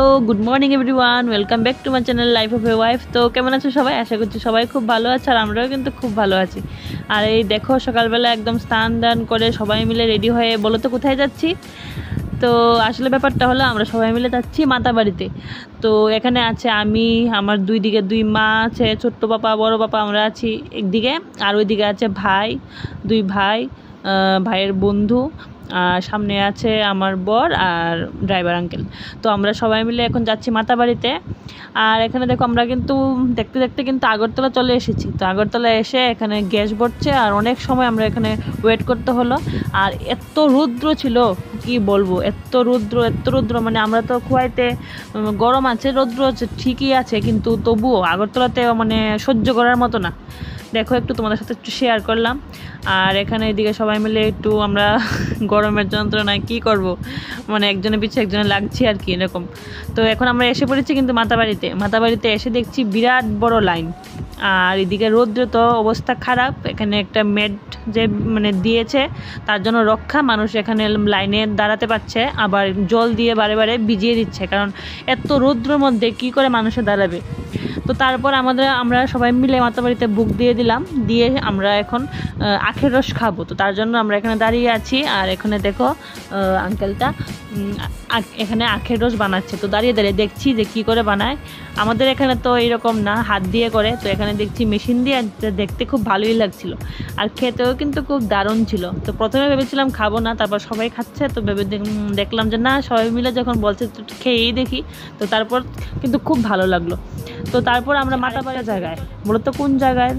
Hello good morning everyone, welcome back to my channel life of a wife. তো কেমন আছো সবাই? আশা করছি সবাই খুব ভালো আছে, আর আমরাও কিন্তু খুব ভালো আছি। আর এই দেখো সকালবেলা একদম স্নান দান করে সবাই মিলে রেডি হয়ে, বলো তো কোথায় যাচ্ছি? তো আসলে ব্যাপারটা হলো আমরা সবাই মিলে যাচ্ছি মাতাবাড়িতে। তো এখানে আছে আমি, আমার দুই দিকে দুই মা আছে, ছোট্ট পাপা বড় পাপা আমরা আছি একদিকে, আর ওইদিকে আছে ভাই, দুই ভাই, ভাইয়ের বন্ধু, আর সামনে আছে আমার বর আর ড্রাইভার আঙ্কেল। তো আমরা সবাই মিলে এখন যাচ্ছি মাতাবাড়িতে। আর এখানে দেখো আমরা কিন্তু দেখতে দেখতে কিন্তু আগরতলা চলে এসেছি। তো আগরতলা এসে এখানে গ্যাস ভরছে, আর অনেক সময় আমরা এখানে ওয়েট করতে হলো। আর এত রৌদ্র ছিল কি বলবো, এত রৌদ্র, মানে আমরা তো খুয়াইতে গরম আছে, রৌদ্র ঠিকই আছে, কিন্তু তবুও আগরতলাতে মানে সহ্য করার মতো না। দেখো একটু তোমাদের সাথে একটু শেয়ার করলাম। আর এখানে এদিকে সবাই মিলে একটু আমরা গরমের যন্ত্রণায় কি করব, মানে একজনের পিছিয়ে একজনে লাগছি আর কি এরকম। তো এখন আমরা এসে পড়েছি কিন্তু মাতাবাড়িতে এসে দেখছি বিরাট বড় লাইন। আর এদিকে রৌদ্র তো অবস্থা খারাপ। এখানে একটা মেড যে মানে দিয়েছে, তার জন্য রক্ষা, মানুষ এখানে লাইনে দাঁড়াতে পারছে, আবার জল দিয়ে বারে বারে ভিজিয়ে দিচ্ছে, কারণ এত রৌদ্রের মধ্যে কি করে মানুষে দাঁড়াবে। তো তারপর আমরা সবাই মিলে মাতাবাড়িতে বুক দিয়ে দিলাম, দিয়ে আমরা এখন আখের রস খাবো। তো তার জন্য আমরা এখানে দাঁড়িয়ে আছি। আর এখানে দেখো আঙ্কেলটা এখানে আখের রস বানাচ্ছে। তো দাঁড়িয়ে দেখছি যে কি করে বানায়। আমাদের এখানে তো এইরকম না, হাত দিয়ে করে। তো এখানে দেখছি মেশিন দিয়ে, দেখতে খুব ভালোই লাগছিল, আর খেতেও কিন্তু খুব দারুণ ছিল। তো প্রথমে ভেবেছিলাম খাবো না, তারপর সবাই খাচ্ছে, তো ভেবে দেখলাম যে না, সবাই মিলে যখন বলছে তো খেয়েই দেখি। তো তারপর কিন্তু খুব ভালো লাগলো। তো তারপর আমরা মাতাবাড়ি জায়গায়, মূলত কোন জায়গায়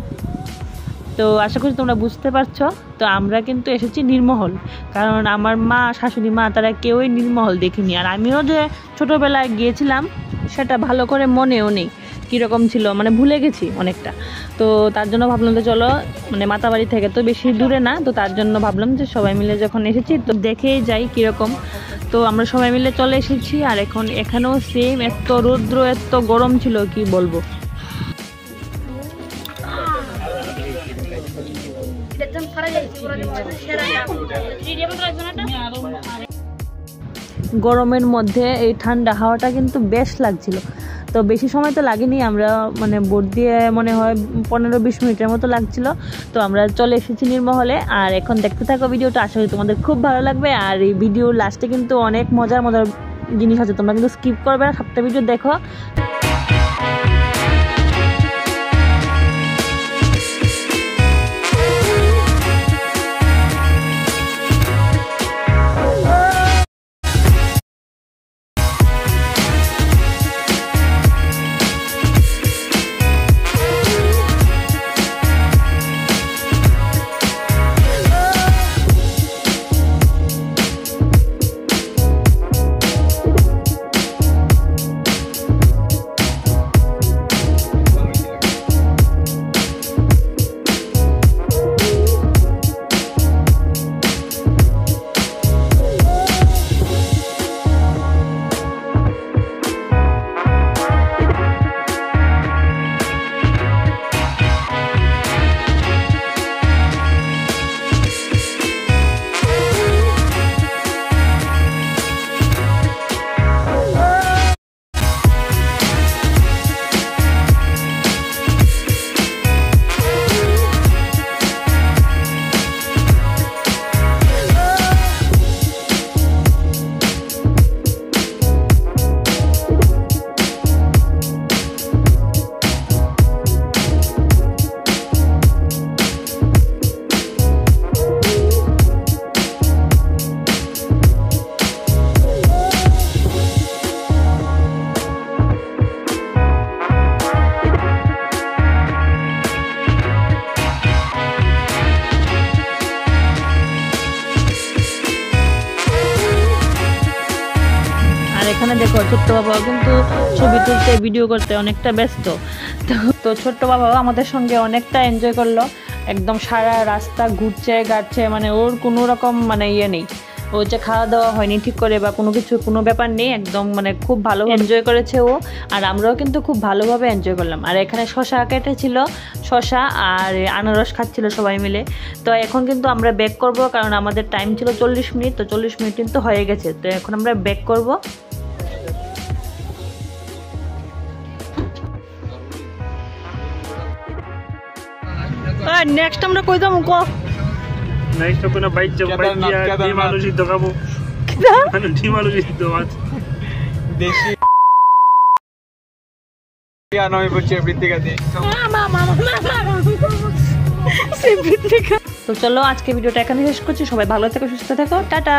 তো আশা করি তোমরা বুঝতে পারছো। তো আমরা কিন্তু এসেছি নীরমহল, কারণ আমার মা, শাশুড়ি মা, তারা কেউই নীরমহল দেখিনি। আর আমিও যে ছোটোবেলায় গিয়েছিলাম সেটা ভালো করে মনেও নেই কীরকম ছিল, মানে ভুলে গেছি অনেকটা। তো তার জন্য ভাবলাম যে চলো, মানে মাতাবাড়ি থেকে তো বেশি দূরে না, তো তার জন্য ভাবলাম যে সবাই মিলে যখন এসেছি তো দেখেই যাই কীরকম। তো আমরা সবাই মিলে চলে এসেছি। আর এখন এখানেও সেম, এত রৌদ্র এত গরম ছিল কি বলবো। গরমের মধ্যে এই ঠান্ডা হাওয়াটা কিন্তু বেশ লাগছিল। তো বেশি সময় তো লাগেনি, আমরা মানে বোট দিয়ে মনে হয় 15-20 মিনিটের মতো লাগছিল। তো আমরা চলে এসেছি নীরমহলে। আর এখন দেখতে থাকো ভিডিওটা, আশা করি তোমাদের খুব ভালো লাগবে। আর এই ভিডিওর লাস্টে কিন্তু অনেক মজার জিনিস আছে, তোমরা কিন্তু স্কিপ করবে না, সবটা ভিডিও দেখো। এখানে দেখো ছোট্ট বাবাও কিন্তু ছবি তুলতে, ভিডিও করতে অনেকটা ব্যস্ত। তো ছোট্ট বাবাও আমাদের সঙ্গে অনেকটা এনজয় করলো, একদম সারা রাস্তা ঘুরছে গাচ্ছে, মানে ওর কোনো রকম মানে ইয়ে নেই, ও যে খাওয়া দাওয়া হয়নি ঠিক করে বা কোনো ব্যাপার নেই, একদম মানে খুব ভালো এনজয় করেছে ও। আর আমরাও কিন্তু খুব ভালোভাবে এনজয় করলাম। আর এখানে শশা কেটেছিল, শশা আর আনারস খাচ্ছিল সবাই মিলে। তো এখন কিন্তু আমরা ব্যাক করব, কারণ আমাদের টাইম ছিল 40 মিনিট, তো 40 মিনিট কিন্তু হয়ে গেছে। তো এখন আমরা ব্যাক করব। নেক্সট আমরা কই যাবো ক নেক্সট কোন বাইক যাব বাইক দিয়া ডিম আলু সিদ্ধ খাবো মানে ডিম আলু সিদ্ধ আছে দেশি ইয়া নয় বলছে বৃত্তিকা দে তো চলো আজকে ভিডিওটা এখানে শেষ করছি। সবাই ভালো থেকো, সুস্থ থেকো, টাটা।